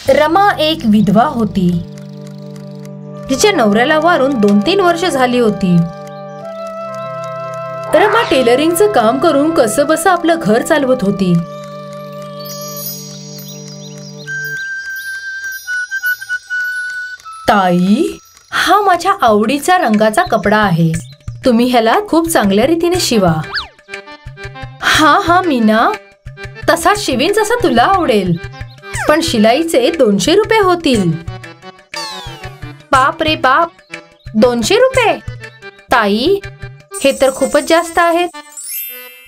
रमा एक विधवा होती. तिच्या नवऱ्याला वारून 2-3 वर्ष झाली होती. रमा टेलरिंगचं काम करून कसंबसं आपलं घर चालवत होती. ताई, हा माझ्या आवडीचा रंगाचा कपडा आहे. तुम्ही ह्याला खूप चांगल्या रीतीने शिवा. हा मीना, तसा शिवीन जसा तुला आवडेल, पण शिलाईचे 200 रुपये होतील. बाप रे बाप, 200 रुपये? ताई, हे तर खूपच जास्त आहेत.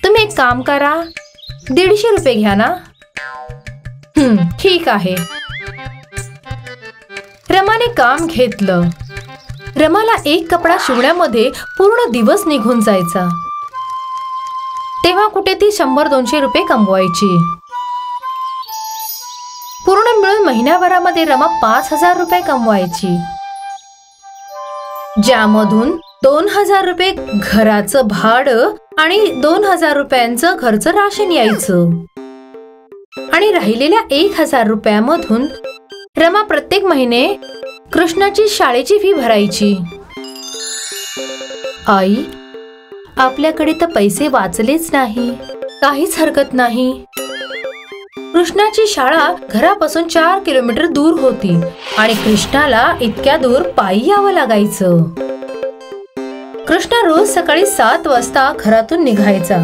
तुम्ही एक काम करा, 150 रुपये घ्या ना. ठीक आहे. रमाने काम घेतलं. रमाला एक कपडा शिवण्यामध्ये पूर्ण दिवस निघून जायचा. तेव्हा कुठे ती 100-200 रुपये कमवायची. पूर्ण मिळून महिन्याभरामध्ये रमा 5000 रुपये कमवायची, ज्यामधून 2000 रुपये घराचं भाडं आणि 2000 रुपयांचं घरचं राशन यायचं. आणि राहिलेल्या 1000 रुपयामधून रमा प्रत्येक महिने कृष्णाची शाळेची फी भरायची. आई, आपल्याकडे तर पैसे वाचलेच नाही. काहीच हरकत नाही. कृष्णाची शाळा घरापासून 4 किलोमीटर दूर होती आणि कृष्णाला इतक्या दूर पायी यावं लागायचं. कृष्णा रोज सकाळी 7 वाजता घरातून निघायचा.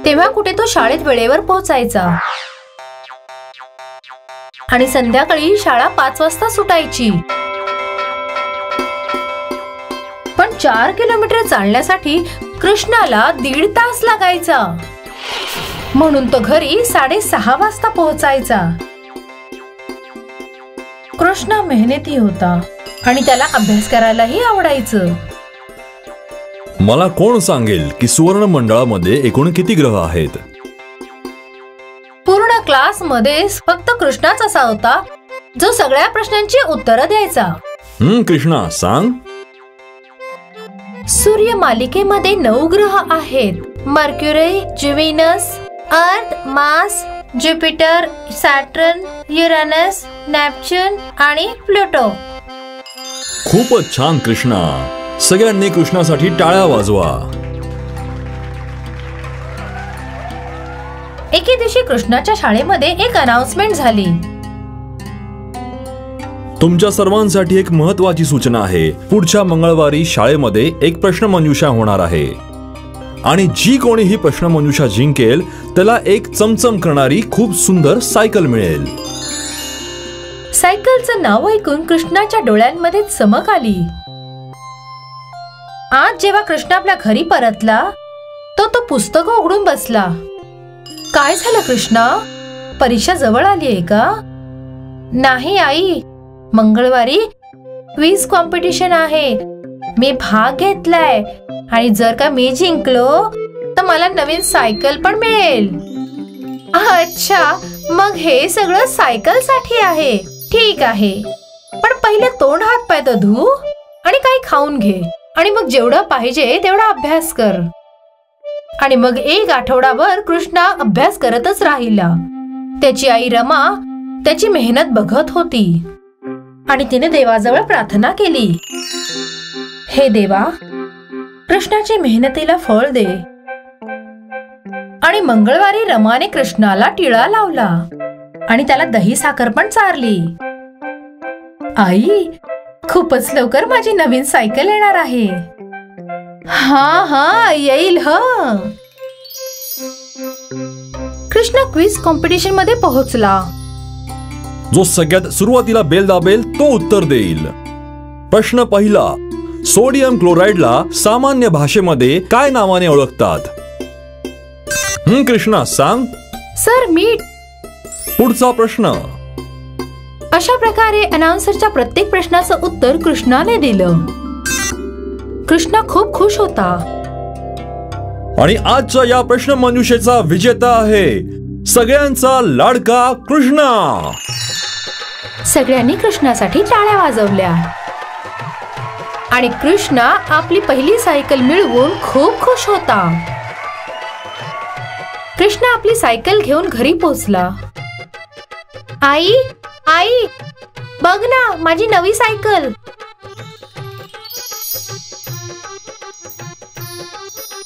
तेव्हा कुठे तो शाळेत वेळेवर पोहोचायचा आणि संध्याकाळी शाळा 5 वाजता सुटायची. पण 4 किलोमीटर चालण्यासाठी कृष्णाला 1.5 तास लागायचा, म्हणून तो घरी 6:30 वाजता पोहोचायचा. कृष्णा मेहनती होता आणि त्याला अभ्यास करायलाही आवडायचं. मला कोण सांगेल की सुवर्ण मंडळामध्ये एकूण किती ग्रह आहेत? पूर्ण क्लास मध्ये फक्त कृष्णाच असा होता जो सगळ्या प्रश्नांची उत्तरं द्यायचा. कृष्णा, सांग. सूर्य मालिकेमध्ये 9 ग्रह आहेत. मर्क्युरी, ज्युपिटर, अर्थ, Mars, Jupiter, Saturn, Uranus, Neptune आणि प्लुटो. खूपच छान कृष्णा. सगळ्यांनी कृष्णासाठी टाळ्या वाजवा. एके दिवशी कृष्णाच्या शाळेमध्ये एक अनाउन्समेंट झाली. तुमच्या सर्वांसाठी एक महत्वाची सूचना आहे. पुढच्या मंगळवारी शाळेमध्ये एक प्रश्नमंजुषा होणार आहे आणि जी कोणी ही प्रश्नमंजुषा जिंकेल त्याला एक चमचम करणारी खूप सुंदर सायकल मिळेल. सायकलचं नाव ऐकून कृष्णाच्या डोळ्यांमध्ये चमक आली. आज जेव्हा कृष्ण आपल्या घरी परतला तो पुस्तक उघडून बसला. काय झालं कृष्णा? परीक्षा जवळ आली आहे का? नाही आई, मंगळवारी क्विज कॉम्पिटिशन आहे. मी भाग घेतलाय आणि जर का मी जिंकलो तर मला नवीन सायकल पण मिळेल. अच्छा, मग हे सगळं सायकल साठी आहे. ठीक आहे, पण पहिले तोंड हात पाय तर धु आणि काही खाऊन घे आणि मग जेवढं पाहिजे तेवढा अभ्यास कर. आणि मग 1 आठवडाभर कृष्णा अभ्यास करतच राहिला. त्याची आई रमा त्याची मेहनत बघत होती आणि तिने देवाजवळ प्रार्थना केली. हे देवा, कृष्णाची मेहनतीला फळ दे. आणि मंगळवारी रमाने कृष्णाला टिळा लावला आणि त्याला दही साखर पण चारली. आई, खूपच लवकर माझी नवीन सायकल येणार आहे. हा येईल. कृष्णा क्विज कॉम्पिटिशन मध्ये पोहोचला. जो सगळ्यात सुरुवातीला बेल दाबेल तो उत्तर देईल. प्रश्न पहिला. सोडियम क्लोराइडला सामान्य भाषेमध्ये काय नावाने ओळखतात? कृष्णा, सांग. सर, मीठ. पुढचा प्रश्न. अशा प्रकारे अनाउन्सरच्या प्रत्येक प्रश्नाचं उत्तर कृष्णाने दिलं. कृष्णा खूप खुश होता. आणि आजच्या या प्रश्नमंजुषेचा विजेता आहे सगळ्यांचा लाडका कृष्णा. सगळ्यांनी कृष्णासाठी टाळ्या वाजवल्या आणि कृष्णा आपली पहिली सायकल मिळवून खूप खुश होता. कृष्णा आपली सायकल घेऊन घरी पोहोचला. आई आई बघ ना माझी नवी सायकल.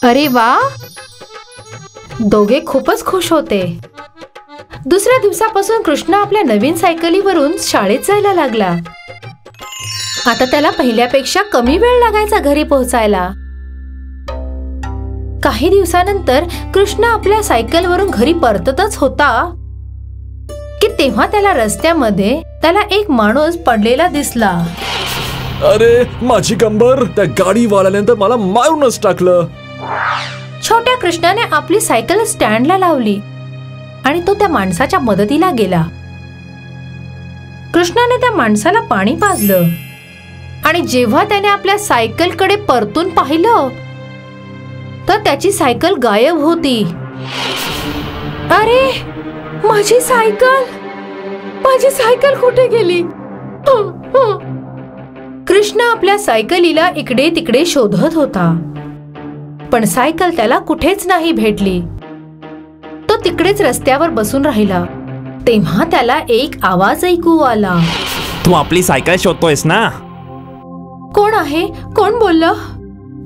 अरे वा, दोघे खूपच खुश होते. दुसऱ्या दिवसापासून कृष्णा आपल्या नवीन सायकलीवरून शाळेत जायला लागला. आता त्याला पहिल्यापेक्षा कमी वेळ लागायचा घरी पोहोचायला. काही दिवसानंतर कृष्णा आपल्या सायकलवरून घरी परततच होता की तेव्हा त्याला रस्त्यामध्ये त्याला एक माणूस पडलेला दिसला. अरे माझी कंबर, त्या गाडीवाल्याने तर मला मारूनच टाकलं. छोट्या कृष्णाने आपली सायकल स्टँडला लावली आणि तो त्या माणसाच्या मदतीला गेला. कृष्णाने त्या माणसाला पाणी पाजलं आणि जेव्हा त्याने आपल्या सायकलकडे परतून पाहिलं तर त्याची सायकल गायब होती. अरे माझी सायकल कुठे गेली? कृष्णा आपल्या सायकलीला इकडे तिकडे शोधत होता, पण सायकल त्याला कुठेच नाही भेटली. तो तिकडेच रस्त्यावर बसून राहिला. तेव्हा त्याला एक आवाज ऐकू आला. तू आपली सायकल शोधतोयस ना? कोण आहे? कोण बोललं?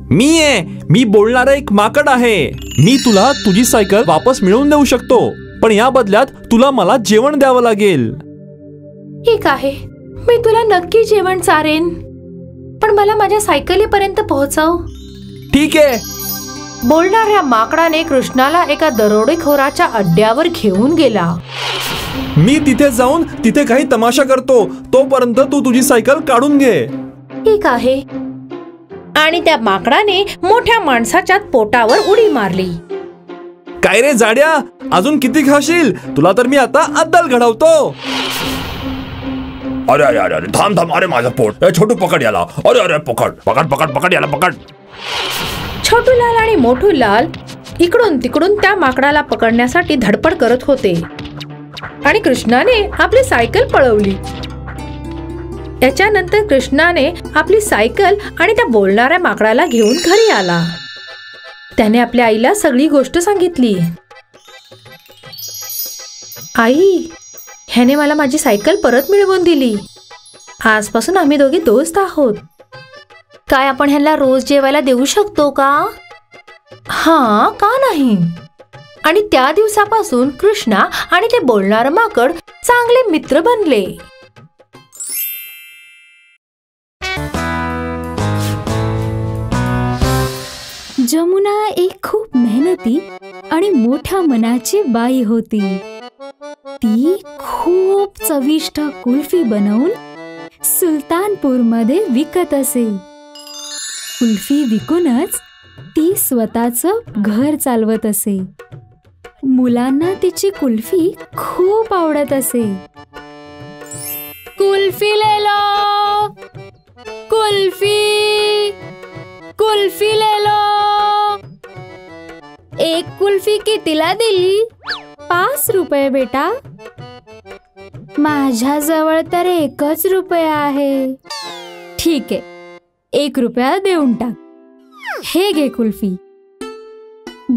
मी आहे. मी बोलणारा एक माकड आहे. मी तुला तुझी सायकल वापस मिळवून देऊ शकतो, पण या बदल्यात तुला मला जेवण द्यावं लागेल. ठीक आहे, मी तुला नक्की जेवण चारेन, पण मला माझ्या सायकलीपर्यंत पोहोचव. ठीक आहे. बोलणाऱ्या माकडाने कृष्णाला एका दरोडेखोराच्या अड्ड्यावर घेऊन गेला. मी तिथे जाऊन तिथे काही तमाशा करतो, तोपर्यंत तू तुझी सायकल काढून घे. ठीक आहे. आणि त्या माकडाने मोठ्या माणसाच्या पोटावर उडी मारली. काय रे जाड्या, अजून किती खाशील? तुला तर मी आता अद्दल घडवतो. अरे अरे अरे अरे थांब थांब. अरे माझं पोट. छोटू पकड याला. अरे अरे पकड पकड पकड पकड याला पकड. छोटू लाल आणि मोठू लाल इकडून तिकडून त्या माकडाला पकडण्यासाठी धडपड करत होते आणि कृष्णाने आपली सायकल पळवली. याच्यानंतर कृष्णाने आपली सायकल आणि त्या बोलणाऱ्या माकडाला घेऊन घरी आला. त्याने आपल्या आईला सगळी गोष्ट सांगितली. आई, ह्याने मला माझी सायकल परत मिळवून दिली. आजपासून आम्ही दोघे दोस्त आहोत. काय आपण ह्याला रोज जेवायला देऊ शकतो का? हा, का नाही? आणि त्या दिवसापासून कृष्णा आणि ते बोलणारं माकड चांगले मित्र बनले. जमुना एक खूप मेहनती आणि मोठ्या मनाची बाई होती. ती खूप चविष्ट कुल्फी बनवून सुलतानपूरमध्ये विकत असे. कुल्फी विकूनच ती स्वतःचं घर चालवत असे. मुलांना तिची कुल्फी खूप आवडत असे. कुल्फी ले लो, कुल्फी, कुल्फी ले लो. एक कुल्फी कितीला दिली? 5 रुपये बेटा. माझ्याजवळ तर 1 रुपया आहे. ठीक आहे, 1 रुपया देऊन टाक. हे घे कुल्फी.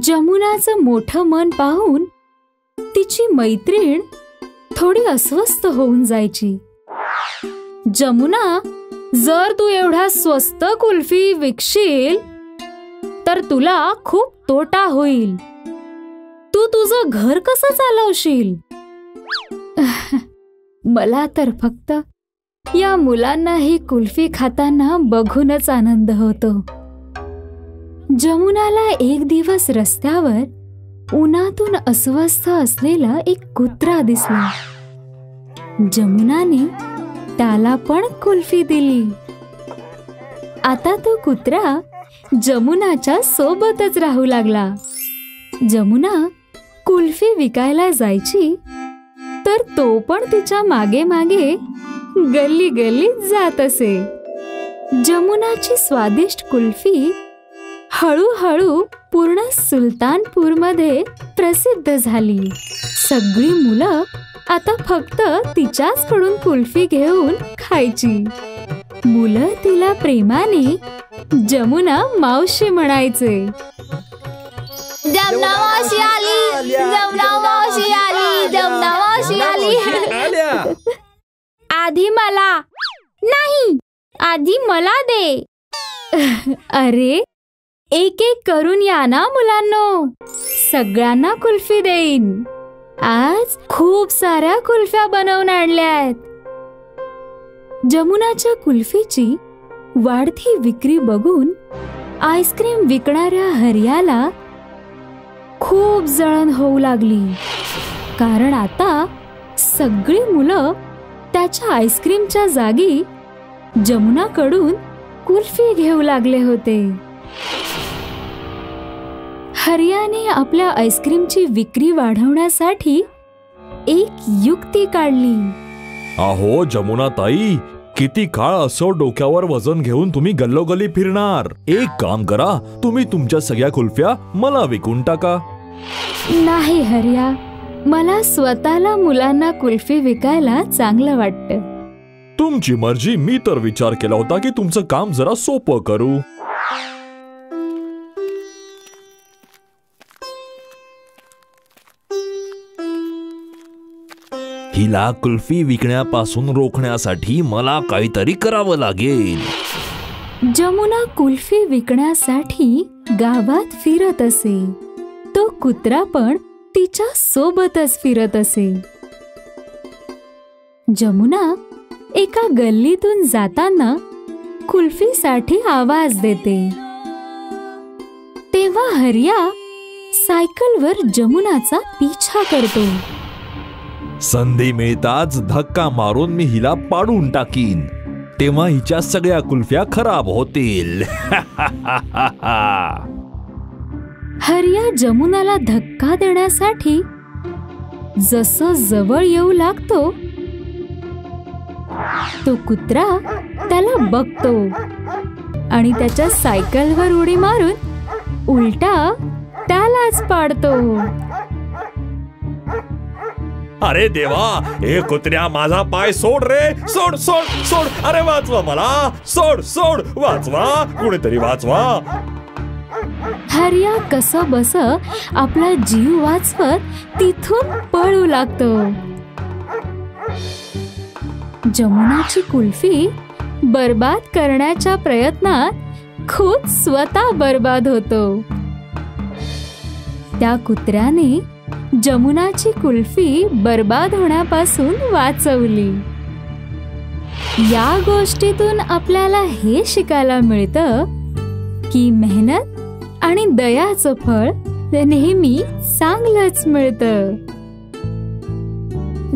जमुनाचं मोठं मन पाहून तिची मैत्रीण थोडी अस्वस्थ होऊन जायची. जमुना, जर तू एवढ्या स्वस्त कुल्फी विकशील तर तुला खूप तोटा होईल. तू तुझं घर कसं चालवशील? मला तर फक्त या मुलांना ही कुल्फी खाताना बघूनच आनंद होतो. जमुनाला एक दिवस रस्त्यावर उन्हातून अस्वस्थ असलेला एक कुत्रा दिसला. जमुनाने त्याला पण कुल्फी दिली. आता तो कुत्रा जमुनाच्या सोबतच राहू लागला. जमुना कुल्फी विकायला जायची तर तो पण तिच्या मागे मागे गल्ली गल्लीत जात असे. जमुनाची स्वादिष्ट कुल्फी हळूहळू पूर्ण सुलतानपूरमध्ये प्रसिद्ध झाली. सगळी मुलं आता फक्त तिच्याचकडून कुल्फी घेऊन खायची. मुलं तिला प्रेमाने जमुना मावशी म्हणायचे. जमुना मावशी आली, जमुना मावशी आली, जमुना मावशी मावशी आली. आधी मला नाही, आधी मला दे. अरे एक एक करून या ना मुलांनो, सगळ्यांना कुल्फी देईन. आज खूप साऱ्या कुल्फ्या बनवून आणल्यात. जमुनाच्या कुल्फीची वाढती विक्री बघून आईस्क्रीम विकणाऱ्या हरियाला खूप जळण होऊ लागली, कारण आता सगळी मुलं त्याच्या आईस्क्रीमच्या जागी जमुनाकडून कुल्फी घेऊ लागले होते. हरियाने आपल्या आईस्क्रीमची विक्री वाढवण्यासाठी एक युक्ती काढली. अहो जमुना ताई, किती काळ असं डोक्यावर वजन घेऊन तुम्ही गल्लोगल्ली फिरणार? एक काम करा, तुम्ही तुमच्या सगळ्या कुल्फ्या मला विकून टाका. नाही हरिया, मला स्वतःला मुलांना कुल्फी विकायला चांगलं वाटतं. तुमची मर्जी. मी तर विचार केला होता की तुमचं काम जरा सोपं करू. हिला कुल्फी विकण्यापासून रोखण्यासाठी मला काहीतरी करावं लागेल. जमुना कुल्फी विकण्यासाठी गावात फिरत असे. तो कुत्रा पण तिच्या सोबतच फिरत असे. जमुना एका गल्लीतून जाताना कुल्फीसाठी आवाज देते. तेव्हा हरिया सायकलवर जमुनाचा पिछा करतो. संधी मिळताच धक्का मारून मी हिला पाडून टाकीन, तेव्हा हिच्या सगळ्या कुल्फ्या खराब होतील. हरिया जमुनाला धक्का देण्यासाठी जसं जवळ येऊ लागतो, तो कुत्रा त्याला बघतो आणि त्याच्या सायकलवर उडी मारून उलटा त्यालाच पाडतो. अरे देवा, हे कुत्र्या माझा पाय सोड रे, सोड सोड सोड. अरे वाचवा मला, सोड सोड, वाचवा, कुणीतरी वाचवा. हरिया कसं बस आपला जीव वाचवत तिथून पळू लागतो. जमुनाची कुल्फी बर्बाद करण्याच्या प्रयत्नात खुद स्वतः बर्बाद होतो. त्या कुत्र्याने जमुनाची कुल्फी बर्बाद होण्यापासून वाचवली. या गोष्टीतून आपल्याला हे शिकायला मिळतं की मेहनत आणि दयाचं फळ नेहमी चांगलंच मिळतं.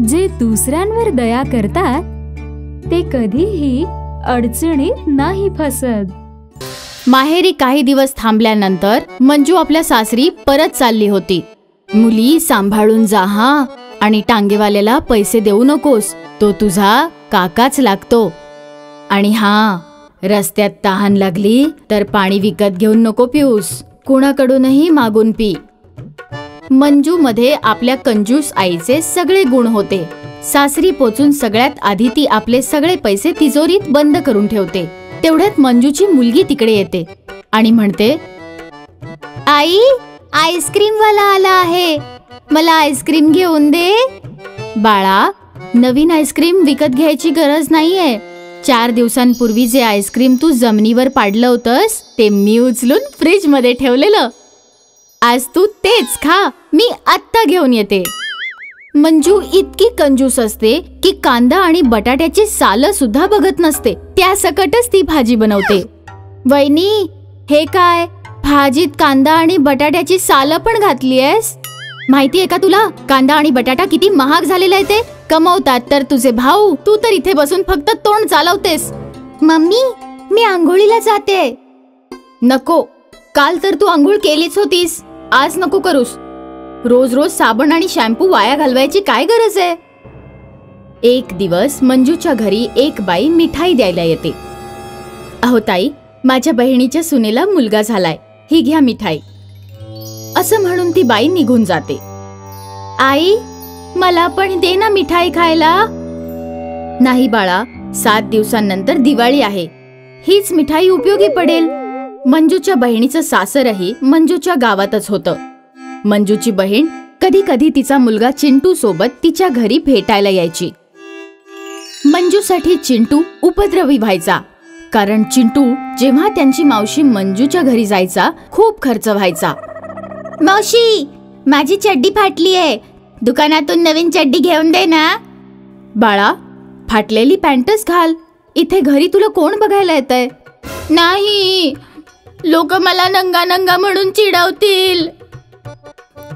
जे दुसऱ्यांवर दया करतात ते कधीही अडचणीत नाही फसत. माहेरी काही दिवस थांबल्यानंतर मंजू आपल्या सासरी परत चालली होती. मुली सांभाळून जा हा, आणि टांगेवाल्याला पैसे देऊ नकोस, तो तुझा काकाच लागतो. आणि हा, रस्त्यात तहान लागली तर पाणी विकत घेऊन नको पिऊस, कुणाकडूनही मागून पी. मंजू मध्ये आपल्या कंजूस आईचे सगळे गुण होते. सासरी पोचून सगळ्यात आधी ती आपले सगळे पैसे तिजोरीत बंद करून ठेवते. तेवढ्यात मंजूची मुलगी तिकडे येते आणि म्हणते, आई, आईस्क्रीम वाला आला आहे, मला आईस्क्रीम घेऊन दे. बाळा, नवीन आईस्क्रीम विकत घ्यायची गरज नाहीये. 4 दिवसांपूर्वी जे आईस्क्रीम तू जमिनीवर पाडलं होतंस ते मी उचलून फ्रीज मध्ये ठेवलेलं. आज तू तेच खा, मी आत्ता घेऊन येते. मंजू इतकी कंजूस असते की कांदा आणि बटाट्याची सालं सुद्धा बघत नसते. त्या सकटच ती भाजी बनवते. वहिनी, हे काय, भाजीत कांदा आणि बटाट्याची सालं पण घातलीयस? माहितीये का तुला कांदा आणि बटाटा किती महाग झालेला आहे? ते कमवतात तर तुझे भाऊ, तू तर इथे बसून फक्त तोंड चालवतेस. मम्मी, मी आंघोळीला जाते. नको, काल तर तू आंघोळ केलीच होतीस, आज नको करूस. रोज रोज साबण आणि शॅम्पू वाया घालवायची काय गरज आहे? एक दिवस मंजूच्या घरी एक बाई मिठाई द्यायला येते. अहो ताई, माझ्या बहिणीच्या सुनेला मुलगा झालाय, ही घ्या मिठाई, असं म्हणून ती बाई निघून जाते. आई, मला पण दे ना मिठाई खायला. नाही बाळा, 7 दिवसांनंतर दिवाळी आहे, हीच मिठाई उपयोगी पडेल. मंजूच्या बहिणीचं सासरही मंजूच्या गावातच होतं. मंजूची बहीण कधी कधी तिचा मुलगा चिंटू सोबत तिच्या घरी भेटायला यायची. मंजूसाठी चिंटू उपद्रवी व्हायचा, कारण चिंटू जेव्हा त्यांची मावशी मंजूच्या घरी जायचा खूप खर्च व्हायचा. मावशी, माझी चड्डी फाटली आहे, दुकानातून नवीन चड्डी घेऊन दे ना. बाळा, फाटलेली पॅन्टच घाल, इथे घरी तुला कोण बघायला येतंय? नाही, लोक मला नंगा नंगा म्हणून चिडवतील.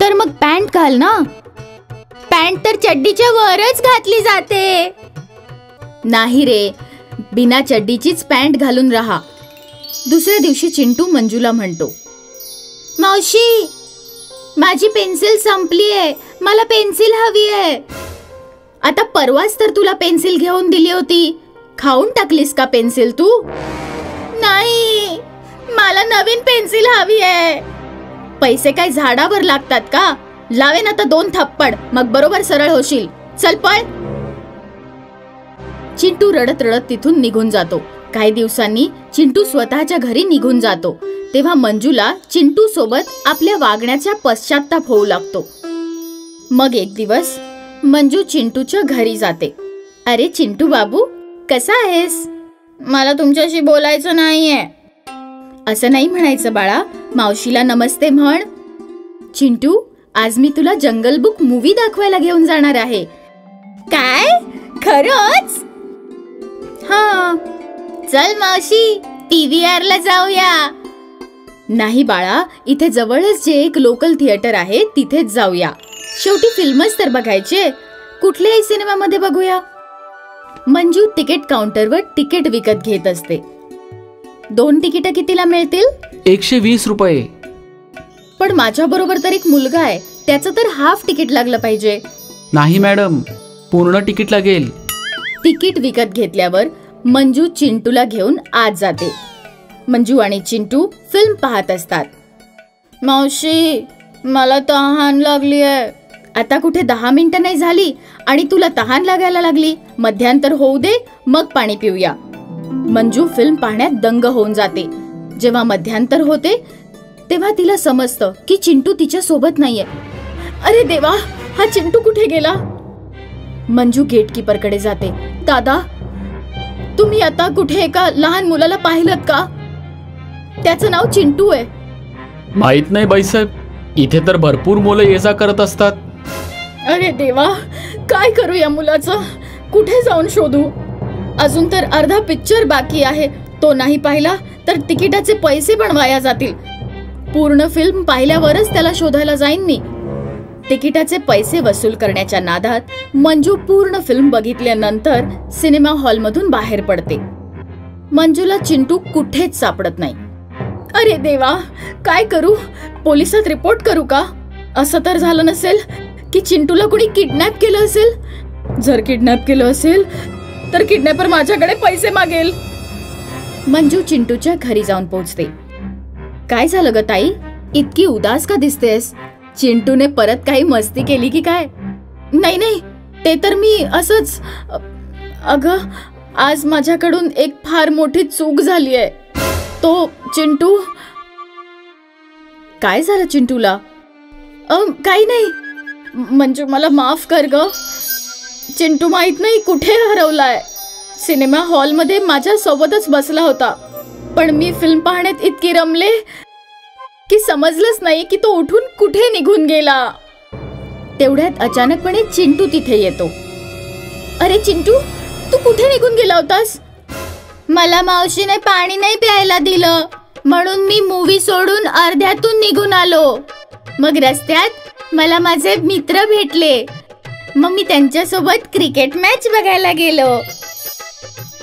तर मग पॅन्ट घाल ना. पॅन्ट तर चड्डीच्या वरच घातली जाते. नाही रे, बिना चड्डीचीच पॅन्ट घालून राहा. दुसऱ्या दिवशी चिंटू मंजूला म्हणतो, मावशी, माझी पेन्सिल संपली आहे, मला पेन्सिल हवी आहे. आता परवाच तर तुला पेन्सिल घेऊन दिली होती, खाऊन टाकलीस का पेन्सिल तू? नाही, मला नवीन पेन्सिल हवी आहे. पैसे काय झाडावर लागतात का? लावेन आता 2 थप्पड, मग बरोबर सरळ होशील. चल पळ. चिंटू रडत रडत तिथून निघून जातो. काही दिवसांनी चिंटू स्वतःच्या घरी निघून जातो. तेव्हा मंजूला चिंटू सोबत आपल्या वागण्याचा पश्चाताप होऊ लागतो. मग एक दिवस मंजू चिंटूच्या घरी जाते. अरे चिंटू बाबू, कसा आहेस? मला तुमच्याशी बोलायचं नाहीये. असं नाही म्हणायचं बाळा, मावशीला नमस्ते म्हण. चिंटू, आज मी तुला जंगल बुक मूवी दाखवायला घेऊन जाणार आहे. काय? खरंच? हा, चल मावशी, PVR ला जाऊया. नाही बाळा, इथे जवळच जे एक लोकल थिएटर आहे तिथेच जाऊया. शेवटी फिल्मच तर बघायचे, कुठल्याही सिनेमामध्ये बघूया. मंजू तिकीट काउंटरवर तिकीट विकत घेत असते. 2 तिकीट कितीला मिळतील? 120 रुपये. पण माझ्या बरोबर तर एक मुलगा आहे, त्याचं तर हाफ तिकीट लागलं पाहिजे. नाही मॅडम, पूर्ण तिकीट लागेल. तिकीट विकत घेतल्यावर मंजू चिंटूला घेऊन आत जाते. मंजू आणि चिंटू फिल्म पाहत असतात. मावशी, मला तहान लागली आहे. आता कुठे 10 मिनिटं नाही झाली आणि तुला तहान लागायला लागली. मध्यांतर होऊ दे, मग पाणी पिऊया. मंजू फिल्म पाहण्यात दंग होऊन जाते. जेव्हा मध्यांतर होते तेव्हा तिला समजतं की चिंटू तिच्या सोबत नाहीये. अरे देवा, हा चिंटू कुठे गेला? मंजू गेटकीपरकडे जाते. दादा, तुम्ही आता कुठे एका लहान मुलाला पाहिलत का? त्याचं नाव चिंटू आहे. माहित नाही बाईसाहेब, इथे तर भरपूर मुलं ये जा करत असतात. अरे देवा, काय करू या मुलाचं? कुठे जाऊन शोधू? अजून तर अर्धा पिक्चर बाकी आहे, तो नाही पाहिला तर तिकिटाचे पैसे पण वाया जातील. पूर्ण फिल्म पाहिल्यावरच त्याला शोधायला जाईन मी. तिकिटाचे पैसे वसूल करण्याच्या नादात मंजू पूर्ण फिल्म बघितल्यानंतर सिनेमा हॉलमधून बाहेर पडते. मंजूला चिंटू कुठेच सापडत नाही. अरे देवा, काय करू? पोलिसात रिपोर्ट करू का? असं तर झालं नसेल की चिंटूला कुणी किडनॅप केलं असेल? जर किडनॅप केलं असेल तर किडनॅपर माझ्याकडे पैसे मागेल. मंजू चिंटूच्या घरी जाऊन पोहोचते. काय झालं ग ताई, इतकी उदास का दिसतेस? चिंटूने परत काही मस्ती केली की काय? नाही नाही, ते तर मी असंच. अगं, आज माझ्याकडून एक फार मोठी चूक झाली आहे. तो चिंटू. काय झालं चिंटूला? काही नाही मंजू, मला माफ कर ग. चिंटू माहित नाही कुठे हरवलाय. सिनेमा हॉलमध्ये माझ्या सोबतच बसला होता, पण मी फिल्म पाहण्यात इतकी रमले की समजलंच नाही की तो उठून कुठे निघून गेला. तेवढ्यात अचानकपणे चिंटू तिथे येतो. अरे चिंटू, तू कुठे निघून गेला होतास? मला मावशीने पाणी नाही प्यायला दिलं, म्हणून मी मूवी सोडून अर्ध्यातून निघून आलो. मग रस्त्यात मला माझे मित्र भेटले, मग मी त्यांच्यासोबत क्रिकेट मॅच बघायला गेलो.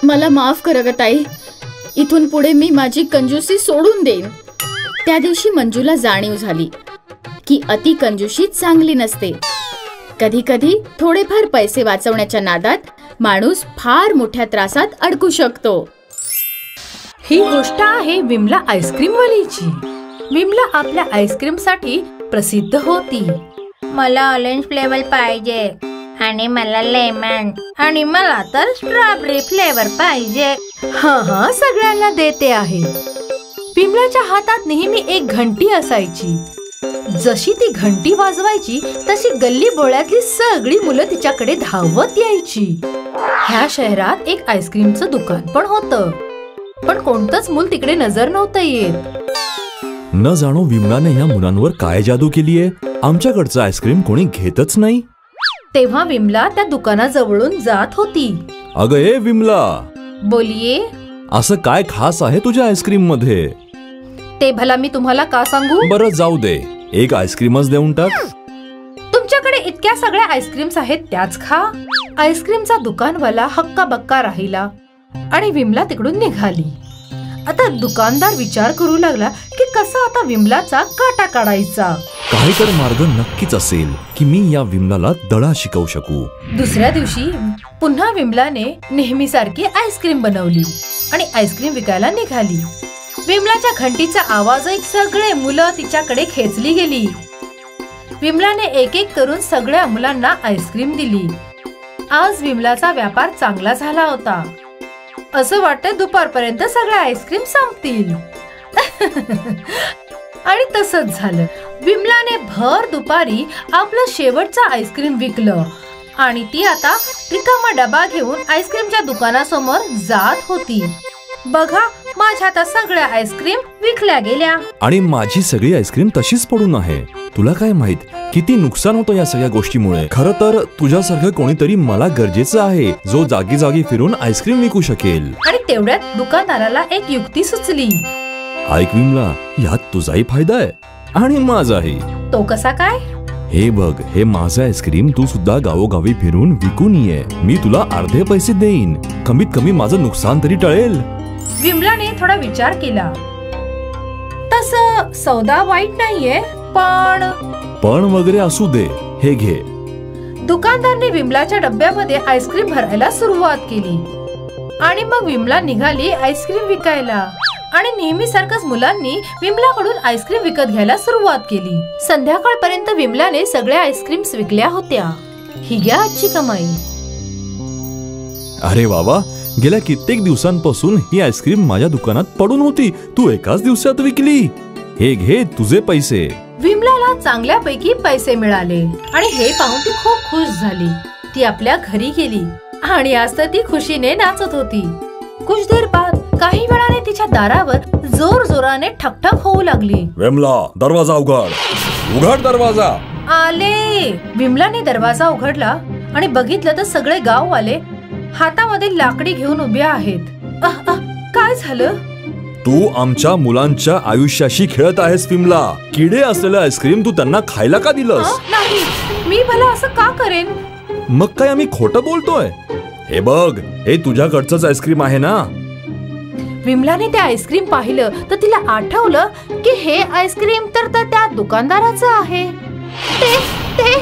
मला माफ कर ग ताई, इथून पुढे मी माझी कंजूसी सोडून देईन. त्या दिवशी मंजूला जाणीव झाली की अति कंजूसी चांगली नसते. कधी कधी थोडेफार पैसे वाचवण्याच्या नादात माणूस फार मोठ्या त्रासात अडकू शकतो. ही गोष्ट आहे विमला आईस्क्रीम वालीची. विमला आपल्या आईस्क्रीम साठी प्रसिद्ध होती. मला ऑरेंज फ्लेवर पाहिजे आणि मला लेमन आणि मला तर स्ट्रॉबेरी फ्लेवर पाहिजे. हा, सगळ्यांना देते आहे. विमलाच्या हातात नेहमी एक घंटी असायची. जशी ती घंटी वाजवायची तशी गल्ली बोळ्यातली सगळी मुलं तिच्याकडे धावत यायची. ह्या शहरात एक आईस्क्रीमचं दुकान पण होतं, पण कोणतंच मूल तिकडे नजर नव्हतं येत. न जाणो विमलाने ह्या मुलांवर काय जादू केलीये, आमच्याकडचं आईस्क्रीम कोणी घेतच नाही. तेव्हा विमला त्या दुकानाजवळून जात होती. अगं ए विमला, बोलिये. असं काय खास आहे तुझ्या आईस्क्रीम मध्ये? ते भला मी तुम्हाला का सांगू? बरं जाऊ दे, एक आईस्क्रीमच देऊन टाक. तुमच्याकडे इतक्या सगळ्या आईस्क्रीम्स आहेत त्याच खा. आईस्क्रीमचा दुकानवाला हक्का बक्का राहिला आणि विमला तिकडून निघाली. आता दुकानदार विचार करू लागला की कसा आता विमलाचा काटा काढायचा. काही तर मार्ग नक्कीच असेल की मी या विमलाला धडा शिकवू शकू. दुसऱ्या दिवशी पुन्हा विमलाने नेहमीसारखी आईस्क्रीम बनवली आणि आईस्क्रीम विकायला निघाली. विमलाच्या घंटीचा आवाज ऐक सगळे मुलं तिच्याकडे खेचली गेली. विमलाने एक एक करून सगळ्या मुलांना आईस्क्रीम दिली. आज विमलाचा व्यापार चांगला झाला होता. असं वाटतं दुपारपर्यंत सगळ्या आईस्क्रीम संपतील. आणि तसंच झालं. विमलाने भर दुपारी आपलं शेवटचं आईस्क्रीम विकलं आणि ती आता रिकामा डबा घेऊन आईस्क्रीमच्या दुकानासमोर जात होती. बघा, माझ्या आता सगळ्या आईस्क्रीम विकल्या गेल्या आणि माझी सगळी आईस्क्रीम तशीच पडून आहे. तुला काय माहित किती नुकसान होतं या सगळ्या गोष्टीमुळे. खरं तर तुझ्यासारखं कोणीतरी मला गरजेचं आहे जो जागी जागी फिरून आईस्क्रीम विकू शकेल. आणि तेवढ्यात दुकानदाराला एक युक्ती सुचली. ऐक विमला, यात तुझाही फायदा आहे आणि माझाही. तो कसा काय? हे बघ, हे माझं आईस्क्रीम तू सुद्धा गावोगावी फिरून विकून ये. मी तुला अर्धे पैसे देईन. कमीत कमी माझं नुकसान तरी टळेल. विमलाने थोडा विचार केला. तसं सौदा वाईट नाहीये, पण वगैरे असू दे, हे घे. दुकानदारने विमलाच्या डब्यामध्ये आईस्क्रीम भरायला सुरुवात केली आणि मग विमला निघाली आईस्क्रीम विकायला. आणि नेहमीसारखंच मुलांनी विमलाकडून आईस्क्रीम विकत घ्यायला सुरुवात केली. संध्याकाळपर्यंत विमलाने सगळ्या आईस्क्रीम्स विकल्या होत्या. ही घ्या आजची कमाई. अरे वा, गेल्या कित्येक दिवसांपासून ही आईस्क्रीम माझ्या दुकानात पडून होती, तू एकाच दिवसात विकली. हे घे तुझे पैसे. विमलाला चांगल्यापैकी पैसे मिळाले आणि हे पाहून ती खूप खुश झाली. ती आपल्या घरी गेली आणि आज तर ती खुशीने नाचत होती. कुछ देर बाद काही वेळाने तिच्या दारावर जोर जोराने ठकठक होऊ लागली. विमला, दरवाजा उघड, उघड दरवाजा. आले. विमलाने दरवाजा उघडला आणि बघितलं तर सगळे गाववाले हातामध्ये लाकडी घेऊन उभे आहेत. काय झालं? तू आमच्या मुलांच्या आयुष्याशी खेळत आहेस विमला. किडे असलेलं आईस्क्रीम तू त्यांना खायला का दिलंस? नाही, मी भला असं का करेन? मग काय आम्ही खोटं बोलतोय? हे बघ, हे तुझ्याकडचंच आईस्क्रीम आहे ना. विमलाने ते आईस्क्रीम पाहिलं तर तिला आठवलं की हे आईस्क्रीम तर त्या दुकानदाराचं आहे. ते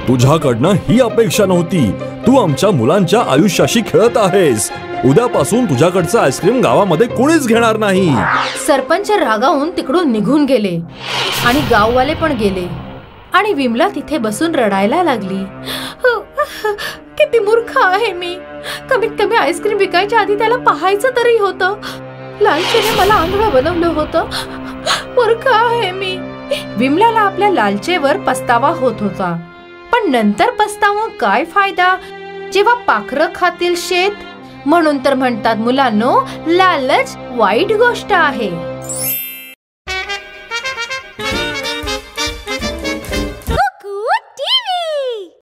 तुझ्याकडनं ही अपेक्षा नव्हती. तू आमच्या मुलांच्या आयुष्याशी खेळत आहेस. उद्यापासून तुझ्याकडचं आईस्क्रीम गावामध्ये कोणीच घेणार नाही. सरपंच रागावून तिकडून निघून गेले आणि गाववाले पण गेले आणि विमला तिथे बसून रडायला लागली. किती मूर्ख आहे मी. कमीत कमी आईस्क्रीम विकायच्या आधी त्याला पाहायचं तरी होतं. लालचेने मला आंधळं बनवलं होतं. मूर्ख आहे मी. विमलाला आपल्या लालचेवर पस्तावा होत होता. पण नंतर पस्तावून काय फायदा जेव्हा पाखरं खातील शेत. म्हणून तर म्हणतात मुलांनो, लालच वाईट गोष्ट आहे.